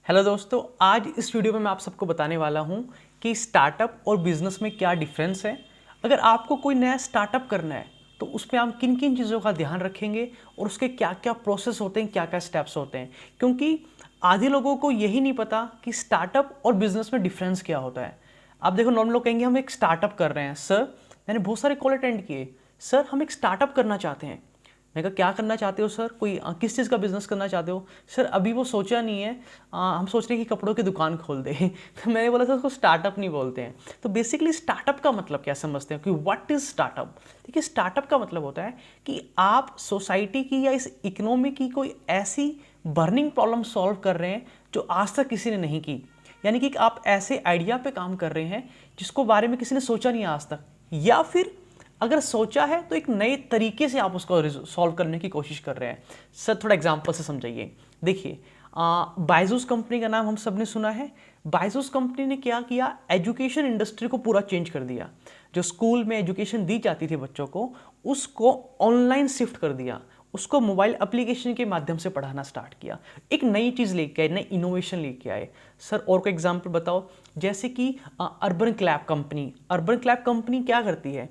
Hello दोस्तों, आज इस वीडियो में मैं आप सबको बताने वाला हूं कि स्टार्टअप और बिजनेस में क्या डिफरेंस है। अगर आपको कोई नया स्टार्टअप करना है तो उसमें आप किन किन चीज़ों का ध्यान रखेंगे और उसके क्या क्या प्रोसेस होते हैं, क्या क्या स्टेप्स होते हैं। क्योंकि आधे लोगों को यही नहीं पता कि स्टार्टअप और बिजनेस में डिफरेंस क्या होता है। आप देखो, नॉर्मल लोग कहेंगे हम एक स्टार्टअप कर रहे हैं। सर, मैंने बहुत सारे कॉल अटेंड किए, सर हम एक स्टार्टअप करना चाहते हैं। मैं कहा क्या करना चाहते हो सर, कोई किस चीज़ का बिजनेस करना चाहते हो। सर अभी वो सोचा नहीं है, हम सोच रहे हैं कि कपड़ों की दुकान खोल दे। तो मैंने बोला सर उसको स्टार्टअप नहीं बोलते हैं। तो बेसिकली स्टार्टअप का मतलब क्या समझते हैं कि व्हाट इज स्टार्टअप। देखिए, स्टार्टअप का मतलब होता है कि आप सोसाइटी की या इस इकोनॉमी की कोई ऐसी बर्निंग प्रॉब्लम सॉल्व कर रहे हैं जो आज तक किसी ने नहीं की। यानी कि आप ऐसे आइडिया पे काम कर रहे हैं जिसको बारे में किसी ने सोचा नहीं आज तक, या फिर अगर सोचा है तो एक नए तरीके से आप उसको सॉल्व करने की कोशिश कर रहे हैं। सर थोड़ा एग्जांपल से समझाइए। देखिए, बायजूस कंपनी का नाम हम सब ने सुना है। बायजूस कंपनी ने क्या किया, एजुकेशन इंडस्ट्री को पूरा चेंज कर दिया। जो स्कूल में एजुकेशन दी जाती थी बच्चों को, उसको ऑनलाइन शिफ्ट कर दिया, उसको मोबाइल एप्लीकेशन के माध्यम से पढ़ाना स्टार्ट किया। एक नई चीज़ लेके आए, नई इनोवेशन लेके आए। सर और कोई एग्जांपल बताओ। जैसे कि urban clap company. Urban clap company क्या करती है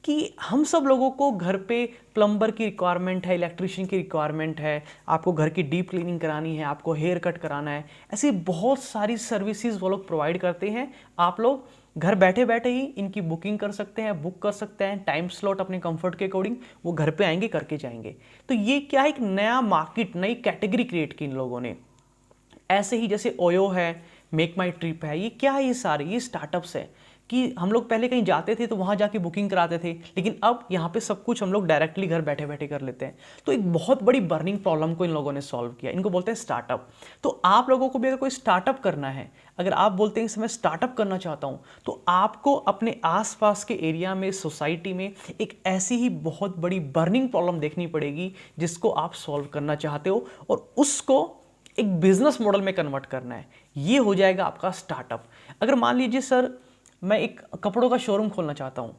कि हम सब लोगों को घर पे प्लम्बर की रिक्वायरमेंट है, इलेक्ट्रिशियन की रिक्वायरमेंट है, आपको घर की डीप क्लीनिंग करानी है, आपको हेयर कट कराना है, ऐसी बहुत सारी सर्विसेज वो लोग प्रोवाइड करते हैं। आप लोग घर बैठे बैठे ही इनकी बुकिंग कर सकते हैं, बुक कर सकते हैं, टाइम स्लॉट अपने कंफर्ट के अकॉर्डिंग वो घर पे आएंगे, करके जाएंगे। तो ये क्या है, एक नया मार्केट, नई कैटेगरी क्रिएट की इन लोगों ने। ऐसे ही जैसे ओयो है, मेक माई ट्रिप है, ये क्या है, ये सारे ये स्टार्टअप्स है कि हम लोग पहले कहीं जाते थे तो वहाँ जाके बुकिंग कराते थे, लेकिन अब यहाँ पे सब कुछ हम लोग डायरेक्टली घर बैठे बैठे कर लेते हैं। तो एक बहुत बड़ी बर्निंग प्रॉब्लम को इन लोगों ने सॉल्व किया, इनको बोलते हैं स्टार्टअप। तो आप लोगों को भी अगर कोई स्टार्टअप करना है, अगर आप बोलते हैं कि मैं स्टार्टअप करना चाहता हूँ, तो आपको अपने आसपास के एरिया में, सोसाइटी में एक ऐसी ही बहुत बड़ी बर्निंग प्रॉब्लम देखनी पड़ेगी जिसको आप सॉल्व करना चाहते हो, और उसको एक बिजनेस मॉडल में कन्वर्ट करना है। ये हो जाएगा आपका स्टार्टअप। अगर मान लीजिए सर मैं एक कपड़ों का शोरूम खोलना चाहता हूँ,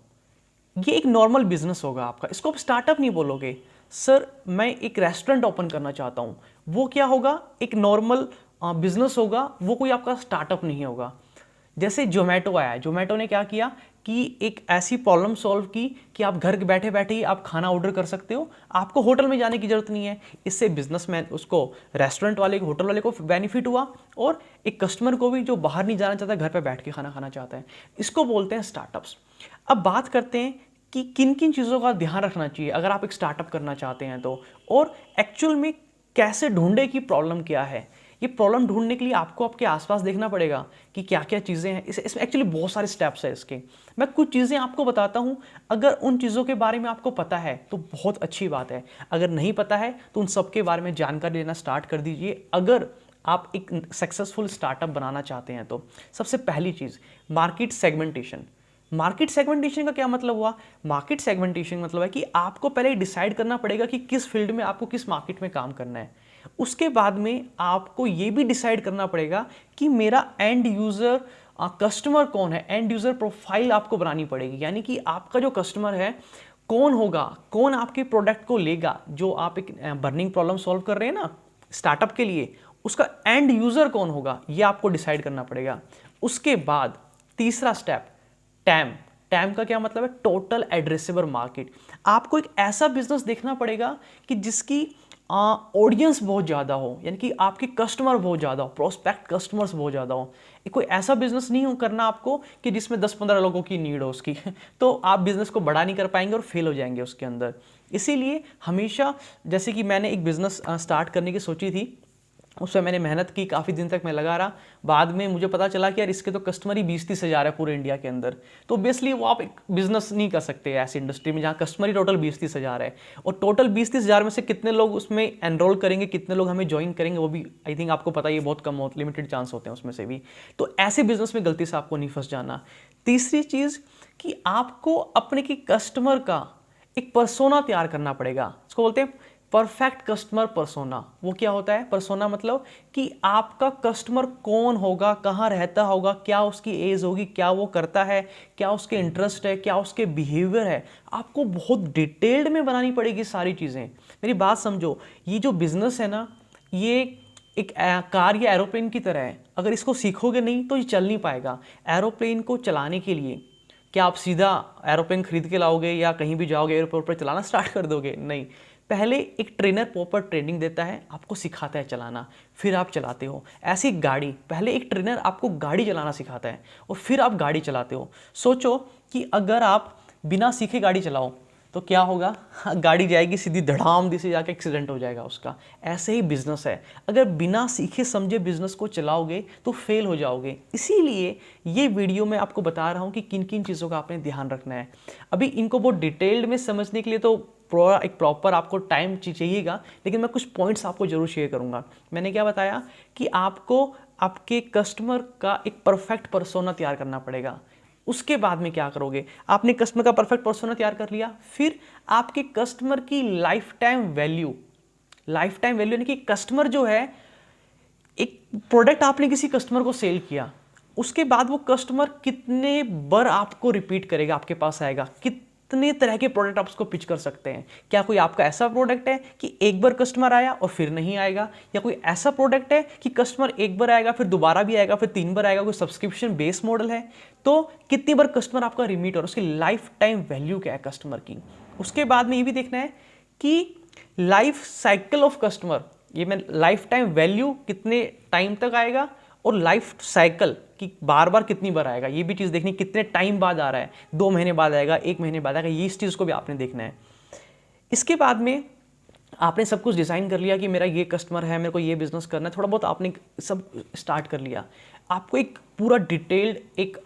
ये एक नॉर्मल बिजनेस होगा आपका, इसको आप स्टार्टअप नहीं बोलोगे। सर मैं एक रेस्टोरेंट ओपन करना चाहता हूँ, वो क्या होगा, एक नॉर्मल बिजनेस होगा, वो कोई आपका स्टार्टअप नहीं होगा। जैसे जोमेटो आया, जोमेटो ने क्या किया कि एक ऐसी प्रॉब्लम सॉल्व की कि आप घर बैठे बैठे ही आप खाना ऑर्डर कर सकते हो, आपको होटल में जाने की जरूरत नहीं है। इससे बिजनेसमैन, उसको रेस्टोरेंट वाले को, होटल वाले को बेनिफिट हुआ, और एक कस्टमर को भी जो बाहर नहीं जाना चाहता, घर पे बैठ के खाना खाना चाहता है। इसको बोलते हैं स्टार्टअप्स। अब बात करते हैं कि किन किन चीज़ों का ध्यान रखना चाहिए अगर आप एक स्टार्टअप करना चाहते हैं तो, और एक्चुअल में कैसे ढूंढे कि प्रॉब्लम क्या है। ये प्रॉब्लम ढूंढने के लिए आपको आपके आसपास देखना पड़ेगा कि क्या क्या चीज़ें हैं। इसमें एक्चुअली बहुत सारे स्टेप्स हैं इसके। मैं कुछ चीज़ें आपको बताता हूँ, अगर उन चीज़ों के बारे में आपको पता है तो बहुत अच्छी बात है, अगर नहीं पता है तो उन सब के बारे में जानकारी लेना स्टार्ट कर दीजिए अगर आप एक सक्सेसफुल स्टार्टअप बनाना चाहते हैं तो। सबसे पहली चीज़, मार्केट सेगमेंटेशन। मार्केट सेगमेंटेशन का क्या मतलब हुआ, मार्केट सेगमेंटेशन मतलब है कि आपको पहले डिसाइड करना पड़ेगा कि किस फील्ड में आपको, किस मार्केट में काम करना है। उसके बाद में आपको यह भी डिसाइड करना पड़ेगा कि मेरा एंड यूजर कस्टमर कौन है, एंड यूजर प्रोफाइल आपको बनानी पड़ेगी। यानी कि आपका जो कस्टमर है कौन होगा, कौन आपके प्रोडक्ट को लेगा, जो आप एक बर्निंग प्रॉब्लम सॉल्व कर रहे हैं ना स्टार्टअप के लिए, उसका एंड यूजर कौन होगा, यह आपको डिसाइड करना पड़ेगा। उसके बाद तीसरा स्टेप, टैम। टैम का क्या मतलब है, टोटल एड्रेसेबल मार्केट। आपको एक ऐसा बिजनेस देखना पड़ेगा कि जिसकी ऑडियंस बहुत ज़्यादा हो, यानी कि आपके कस्टमर बहुत ज़्यादा हो, प्रोस्पेक्ट कस्टमर्स बहुत ज़्यादा हो। कोई ऐसा बिजनेस नहीं हो करना आपको कि जिसमें 10-15 लोगों की नीड हो उसकी तो आप बिजनेस को बड़ा नहीं कर पाएंगे और फेल हो जाएंगे उसके अंदर। इसीलिए हमेशा, जैसे कि मैंने एक बिजनेस स्टार्ट करने की सोची थी, उसमें मैंने मेहनत की, काफ़ी दिन तक मैं लगा रहा। बाद में मुझे पता चला कि यार इसके तो कस्टमर ही 20-30 हज़ार है पूरे इंडिया के अंदर। तो ऑब्वियसली वो आप एक बिजनेस नहीं कर सकते ऐसी इंडस्ट्री में जहाँ कस्टमर ही टोटल 20-30 हज़ार है। और टोटल 20-30 हज़ार में से कितने लोग उसमें एनरोल करेंगे, कितने लोग हमें ज्वाइन करेंगे, वो भी आई थिंक आपको पता ही है, बहुत कम हो, लिमिटेड चांस होते हैं उसमें से भी। तो ऐसे बिजनेस में गलती से आपको नहीं फंस जाना। तीसरी चीज़ कि आपको अपने की कस्टमर का एक पर्सोना तैयार करना पड़ेगा। इसको बोलते हैं परफेक्ट कस्टमर पर्सोना। वो क्या होता है पर्सोना, मतलब कि आपका कस्टमर कौन होगा, कहाँ रहता होगा, क्या उसकी एज होगी, क्या वो करता है, क्या उसके इंटरेस्ट है, क्या उसके बिहेवियर है। आपको बहुत डिटेल्ड में बनानी पड़ेगी सारी चीज़ें। मेरी बात समझो, ये जो बिजनेस है ना, ये एक कार या एरोप्लेन की तरह है, अगर इसको सीखोगे नहीं तो ये चल नहीं पाएगा। एरोप्लेन को चलाने के लिए क्या आप सीधा एरोप्लेन खरीद के लाओगे या कहीं भी जाओगे एयरपोर्ट पर चलाना स्टार्ट कर दोगे? नहीं, पहले एक ट्रेनर प्रॉपर ट्रेनिंग देता है, आपको सिखाता है चलाना, फिर आप चलाते हो। ऐसी गाड़ी, पहले एक ट्रेनर आपको गाड़ी चलाना सिखाता है और फिर आप गाड़ी चलाते हो। सोचो कि अगर आप बिना सीखे गाड़ी चलाओ तो क्या होगा? गाड़ी जाएगी सीधी धड़ाम से जाके एक्सीडेंट हो जाएगा उसका। ऐसे ही बिजनेस है, अगर बिना सीखे समझे बिजनेस को चलाओगे तो फेल हो जाओगे। इसीलिए ये वीडियो मैं आपको बता रहा हूँ कि किन किन चीज़ों का आपने ध्यान रखना है। अभी इनको बहुत डिटेल्ड में समझने के लिए तो एक प्रॉपर आपको टाइम चाहिएगा, लेकिन मैं कुछ पॉइंट्स आपको जरूर शेयर करूँगा। मैंने क्या बताया कि आपको आपके कस्टमर का एक परफेक्ट पर्सोना तैयार करना पड़ेगा। उसके बाद में क्या करोगे? आपने कस्टमर का परफेक्ट पर्सोना तैयार कर लिया, फिर आपके कस्टमर की लाइफ टाइम वैल्यू यानी कि कस्टमर जो है, एक प्रोडक्ट आपने किसी कस्टमर को सेल किया, उसके बाद वो कस्टमर कितने बार आपको रिपीट करेगा, आपके पास आएगा, कितने तरह के प्रोडक्ट आप उसको पिच कर सकते हैं। क्या कोई आपका ऐसा प्रोडक्ट है कि एक बार कस्टमर आया और फिर नहीं आएगा, या कोई ऐसा प्रोडक्ट है कि कस्टमर एक बार आएगा फिर दोबारा भी आएगा फिर 3 बार आएगा, कोई सब्सक्रिप्शन बेस मॉडल है, तो कितनी बार कस्टमर आपका रिमीट और उसकी लाइफ टाइम वैल्यू क्या है कस्टमर की। उसके बाद में ये भी देखना है कि लाइफ साइकिल ऑफ कस्टमर, ये मैं लाइफ टाइम वैल्यू कितने टाइम तक आएगा और लाइफ साइकिल कि बार बार कितनी बार आएगा, ये भी चीज़ देखनी, कितने टाइम बाद आ रहा है, 2 महीने बाद आएगा, 1 महीने बाद आएगा, ये इस चीज़ को भी आपने देखना है। इसके बाद में आपने सब कुछ डिज़ाइन कर लिया कि मेरा ये कस्टमर है, मेरे को ये बिजनेस करना है, थोड़ा बहुत आपने सब स्टार्ट कर लिया। आपको एक पूरा डिटेल्ड एक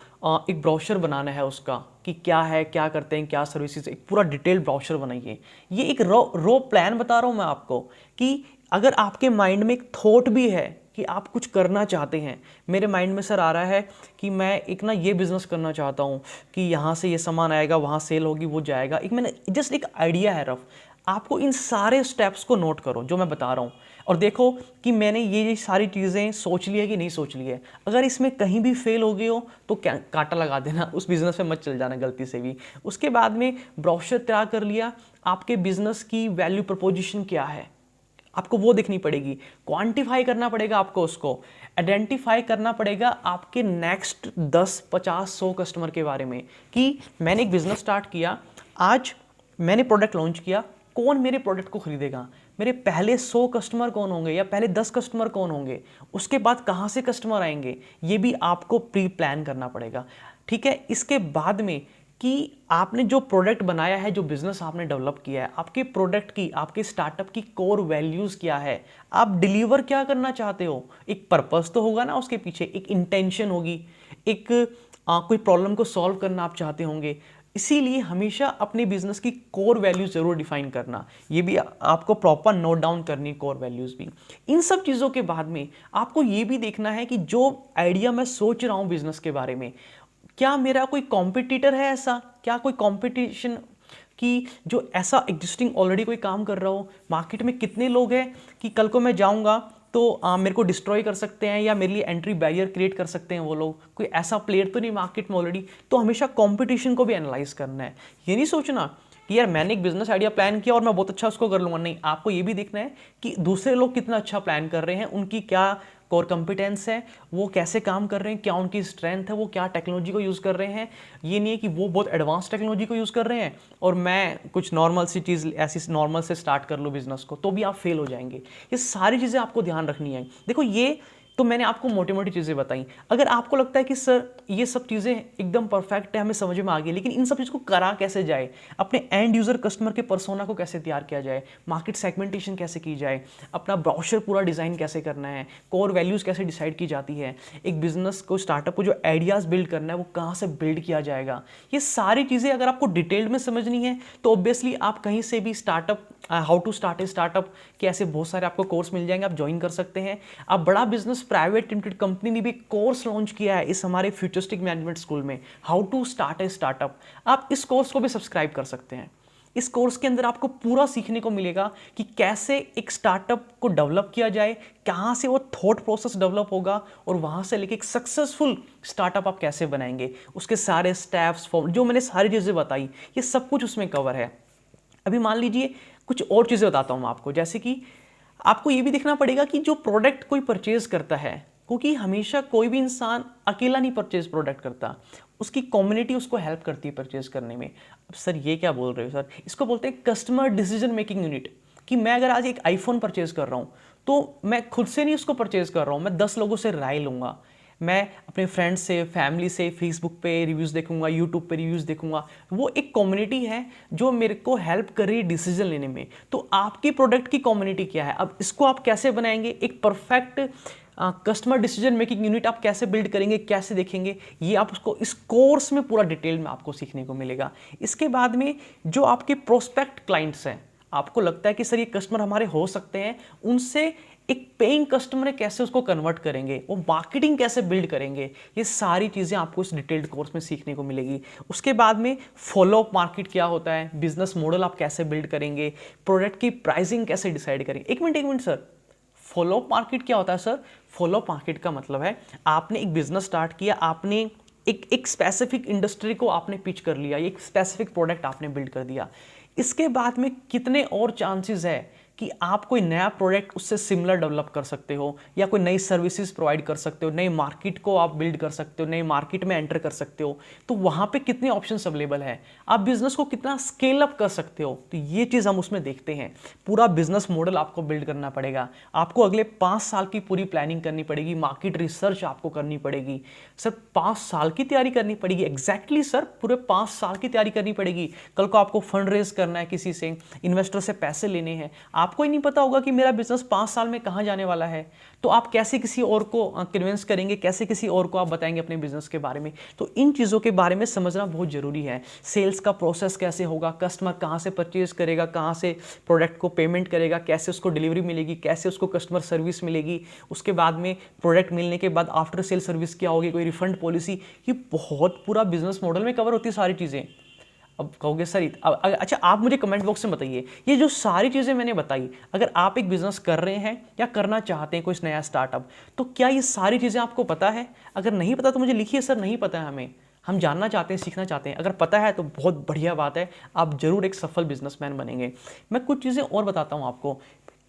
ब्रोशर बनाना है उसका कि क्या है, क्या करते हैं, क्या सर्विसेज, एक पूरा डिटेल्ड ब्रोशर बनाइए। ये एक रो प्लान बता रहा हूँ मैं आपको कि अगर आपके माइंड में एक थॉट भी है कि आप कुछ करना चाहते हैं, मेरे माइंड में सर आ रहा है कि मैं एक ना ये बिज़नेस करना चाहता हूँ कि यहाँ से ये सामान आएगा, वहाँ सेल होगी, वो जाएगा, एक मैंने जस्ट एक आइडिया है रफ। आपको इन सारे स्टेप्स को नोट करो जो मैं बता रहा हूँ और देखो कि मैंने ये सारी चीज़ें सोच ली है कि नहीं सोच ली है। अगर इसमें कहीं भी फेल हो गए हो तो क्या कांटा लगा देना, उस बिज़नेस में मत चल जाना गलती से भी। उसके बाद में ब्रोशर तैयार कर लिया, आपके बिज़नेस की वैल्यू प्रपोजिशन क्या है आपको वो देखनी पड़ेगी, क्वांटिफाई करना पड़ेगा आपको, उसको आइडेंटिफाई करना पड़ेगा आपके नेक्स्ट 10, 50, 100 कस्टमर के बारे में कि मैंने एक बिज़नेस स्टार्ट किया, आज मैंने प्रोडक्ट लॉन्च किया, कौन मेरे प्रोडक्ट को खरीदेगा, मेरे पहले 100 कस्टमर कौन होंगे या पहले 10 कस्टमर कौन होंगे, उसके बाद कहाँ से कस्टमर आएंगे, ये भी आपको प्री प्लान करना पड़ेगा। ठीक है, इसके बाद में कि आपने जो प्रोडक्ट बनाया है, जो बिजनेस आपने डेवलप किया है, आपके प्रोडक्ट की, आपके स्टार्टअप की कोर वैल्यूज़ क्या है, आप डिलीवर क्या करना चाहते हो, एक पर्पस तो होगा ना उसके पीछे, एक इंटेंशन होगी, एक कोई प्रॉब्लम को सॉल्व करना आप चाहते होंगे। इसीलिए हमेशा अपने बिजनेस की कोर वैल्यूज जरूर डिफाइन करना, ये भी आपको प्रॉपर नोट डाउन करनी, कोर वैल्यूज भी। इन सब चीज़ों के बाद में आपको ये भी देखना है कि जो आइडिया मैं सोच रहा हूँ बिजनेस के बारे में, क्या मेरा कोई कॉम्पिटिटर है ऐसा, क्या कोई कॉम्पिटिशन कि जो ऐसा एग्जिस्टिंग ऑलरेडी कोई काम कर रहा हो, मार्केट में कितने लोग हैं कि कल को मैं जाऊंगा तो मेरे को डिस्ट्रॉय कर सकते हैं या मेरे लिए एंट्री बैरियर क्रिएट कर सकते हैं वो लोग, कोई ऐसा प्लेयर तो नहीं मार्केट में ऑलरेडी। तो हमेशा कंपटीशन को भी एनालाइज करना है, ये नहीं सोचना कि यार मैंने एक बिजनेस आइडिया प्लान किया और मैं बहुत अच्छा उसको कर लूँगा, नहीं, आपको ये भी देखना है कि दूसरे लोग कितना अच्छा प्लान कर रहे हैं, उनकी क्या कोर कंपिटेंस है, वो कैसे काम कर रहे हैं, क्या उनकी स्ट्रेंथ है, वो क्या टेक्नोलॉजी को यूज़ कर रहे हैं। ये नहीं है कि वो बहुत एडवांस टेक्नोलॉजी को यूज़ कर रहे हैं और मैं कुछ नॉर्मल सी चीज़ ऐसी नॉर्मल से स्टार्ट कर लूँ बिजनेस को, तो भी आप फेल हो जाएंगे। ये सारी चीज़ें आपको ध्यान रखनी है। देखो, ये तो मैंने आपको मोटी मोटी चीज़ें बताई। अगर आपको लगता है कि सर ये सब चीज़ें एकदम परफेक्ट है, हमें समझ में आ गई, लेकिन इन सब चीज़ को करा कैसे जाए, अपने एंड यूज़र कस्टमर के पर्सोना को कैसे तैयार किया जाए, मार्केट सेगमेंटेशन कैसे की जाए, अपना ब्राउशर पूरा डिज़ाइन कैसे करना है, कोर वैल्यूज़ कैसे डिसाइड की जाती है, एक बिजनेस को, स्टार्टअप को जो आइडियाज़ बिल्ड करना है वो कहाँ से बिल्ड किया जाएगा, ये सारी चीज़ें अगर आपको डिटेल्ड में समझनी है तो ऑब्वियसली आप कहीं से भी startup, how to start a startup के ऐसे बहुत सारे आपको कोर्स मिल जाएंगे, आप ज्वाइन कर सकते हैं। आप बड़ा बिजनेस प्राइवेट लिमिटेड कंपनी ने भी कोर्स लॉन्च किया है इस हमारे फ्यूचरिस्टिक मैनेजमेंट स्कूल में, how to start a startup. आप इस कोर्स को भी सब्सक्राइब कर सकते हैं। इस कोर्स के अंदर आपको पूरा सीखने को मिलेगा कि कैसे एक स्टार्टअप को डेवलप किया जाए, कहाँ से वो थॉट प्रोसेस डेवलप होगा और वहाँ से लेके एक सक्सेसफुल स्टार्टअप आप कैसे बनाएंगे, उसके सारे स्टेप्स, जो मैंने सारी चीज़ें बताई, ये सब कुछ उसमें कवर है। अभी मान लीजिए कुछ और चीज़ें बताता हूँ मैं आपको, जैसे कि आपको ये भी देखना पड़ेगा कि जो प्रोडक्ट कोई परचेज करता है, क्योंकि हमेशा कोई भी इंसान अकेला नहीं परचेज प्रोडक्ट करता, उसकी कम्युनिटी उसको हेल्प करती है परचेज करने में। अब सर ये क्या बोल रहे हो सर, इसको बोलते हैं कस्टमर डिसीजन मेकिंग यूनिट। कि मैं अगर आज एक आईफोन परचेज कर रहा हूँ तो मैं खुद से नहीं उसको परचेज कर रहा हूँ, मैं 10 लोगों से राय लूँगा, मैं अपने फ्रेंड्स से, फैमिली से, फेसबुक पे रिव्यूज़ देखूंगा, यूट्यूब पे रिव्यूज़ देखूंगा। वो एक कम्युनिटी है जो मेरे को हेल्प कर रही है डिसीजन लेने में। तो आपकी प्रोडक्ट की कम्युनिटी क्या है, अब इसको आप कैसे बनाएंगे, एक perfect customer decision making unit आप कैसे बिल्ड करेंगे, कैसे देखेंगे, ये आप उसको इस कोर्स में पूरा डिटेल में आपको सीखने को मिलेगा। इसके बाद में जो आपके प्रोस्पेक्ट क्लाइंट्स हैं, आपको लगता है कि सर ये कस्टमर हमारे हो सकते हैं, उनसे एक पेइंग कस्टमर है कैसे उसको कन्वर्ट करेंगे, वो मार्केटिंग कैसे बिल्ड करेंगे, ये सारी चीज़ें आपको इस डिटेल्ड कोर्स में सीखने को मिलेगी। उसके बाद में फॉलोअप मार्केट क्या होता है, बिजनेस मॉडल आप कैसे बिल्ड करेंगे, प्रोडक्ट की प्राइसिंग कैसे डिसाइड करेंगे। एक मिनट सर, फॉलोअप मार्केट क्या होता है सर? फॉलोअप मार्केट का मतलब है आपने एक बिजनेस स्टार्ट किया, आपने एक स्पेसिफिक इंडस्ट्री को आपने पिच कर लिया, एक स्पेसिफिक प्रोडक्ट आपने बिल्ड कर दिया। इसके बाद में कितने और चांसेस है कि आप कोई नया प्रोडक्ट उससे सिमिलर डेवलप कर सकते हो, या कोई नई सर्विसेज प्रोवाइड कर सकते हो, नई मार्केट को आप बिल्ड कर सकते हो, नई मार्केट में एंटर कर सकते हो। तो वहाँ पे कितने ऑप्शंस अवेलेबल है, आप बिजनेस को कितना स्केल अप कर सकते हो, तो ये चीज़ हम उसमें देखते हैं। पूरा बिजनेस मॉडल आपको बिल्ड करना पड़ेगा, आपको अगले 5 साल की पूरी प्लानिंग करनी पड़ेगी, मार्केट रिसर्च आपको करनी पड़ेगी। सर 5 साल की तैयारी करनी पड़ेगी? एग्जैक्टली सर, पूरे 5 साल की तैयारी करनी पड़ेगी। कल को आपको फंड रेज करना है, किसी से, इन्वेस्टर से पैसे लेने हैं, आपको ही नहीं पता होगा कि मेरा बिजनेस 5 साल में कहां जाने वाला है, तो आप कैसे किसी और को कन्विंस करेंगे, कैसे किसी और को आप बताएंगे अपने बिजनेस के बारे में। तो इन चीज़ों के बारे में समझना बहुत जरूरी है। सेल्स का प्रोसेस कैसे होगा, कस्टमर कहां से परचेज करेगा, कहां से प्रोडक्ट को पेमेंट करेगा, कैसे उसको डिलीवरी मिलेगी, कैसे उसको कस्टमर सर्विस मिलेगी, उसके बाद में प्रोडक्ट मिलने के बाद आफ्टर सेल सर्विस क्या होगी, कोई रिफंड पॉलिसी, ये बहुत पूरा बिजनेस मॉडल में कवर होती है सारी चीज़ें। अब कहोगे सर अच्छा, आप मुझे कमेंट बॉक्स में बताइए, ये जो सारी चीज़ें मैंने बताई, अगर आप एक बिजनेस कर रहे हैं या करना चाहते हैं कोई नया स्टार्टअप, तो क्या ये सारी चीज़ें आपको पता है? अगर नहीं पता तो मुझे लिखिए, सर नहीं पता है हमें, हम जानना चाहते हैं, सीखना चाहते हैं। अगर पता है तो बहुत बढ़िया बात है, आप जरूर एक सफल बिजनेसमैन बनेंगे। मैं कुछ चीज़ें और बताता हूँ आपको।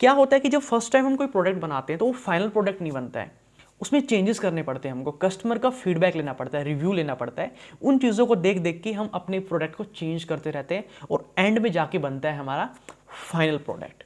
क्या होता है कि जब फर्स्ट टाइम हम कोई प्रोडक्ट बनाते हैं तो वो फाइनल प्रोडक्ट नहीं बनता है, उसमें चेंजेस करने पड़ते हैं, हमको कस्टमर का फीडबैक लेना पड़ता है, रिव्यू लेना पड़ता है। उन चीज़ों को देख देख के हम अपने प्रोडक्ट को चेंज करते रहते हैं और एंड में जाके बनता है हमारा फाइनल प्रोडक्ट।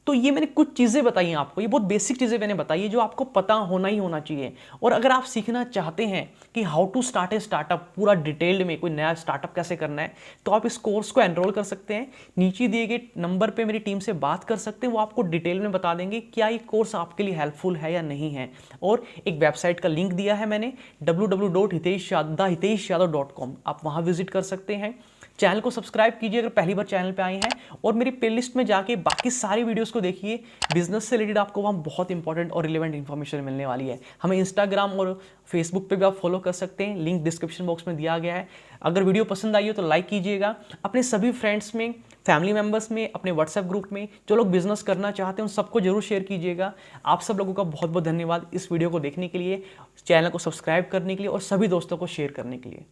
तो ये मैंने कुछ चीज़ें बताई हैं आपको, ये बहुत बेसिक चीज़ें मैंने बताई है जो आपको पता होना ही होना चाहिए। और अगर आप सीखना चाहते हैं कि how to start a startup, पूरा डिटेल्ड में कोई नया स्टार्टअप कैसे करना है, तो आप इस कोर्स को एनरोल कर सकते हैं। नीचे दिए गए नंबर पे मेरी टीम से बात कर सकते हैं, वो आपको डिटेल में बता देंगे क्या ये कोर्स आपके लिए हेल्पफुल है या नहीं है। और एक वेबसाइट का लिंक दिया है मैंने, www.hiteshyaadav.com, आप वहाँ विजिट कर सकते हैं। चैनल को सब्सक्राइब कीजिए अगर पहली बार चैनल पे आए हैं, और मेरी प्लेलिस्ट में जाके बाकी सारी वीडियोस को देखिए। बिजनेस से रिलेटेड आपको वहाँ बहुत इंपॉर्टेंट और रिलेवेंट इन्फॉर्मेशन मिलने वाली है। हमें इंस्टाग्राम और फेसबुक पे भी आप फॉलो कर सकते हैं, लिंक डिस्क्रिप्शन बॉक्स में दिया गया है। अगर वीडियो पसंद आई हो तो लाइक कीजिएगा, अपने सभी फ्रेंड्स में, फैमिली मेम्बर्स में, अपने व्हाट्सएप ग्रुप में जो लोग बिजनेस करना चाहते हैं उन सबको जरूर शेयर कीजिएगा। आप सब लोगों का बहुत बहुत धन्यवाद इस वीडियो को देखने के लिए, चैनल को सब्सक्राइब करने के लिए और सभी दोस्तों को शेयर करने के लिए।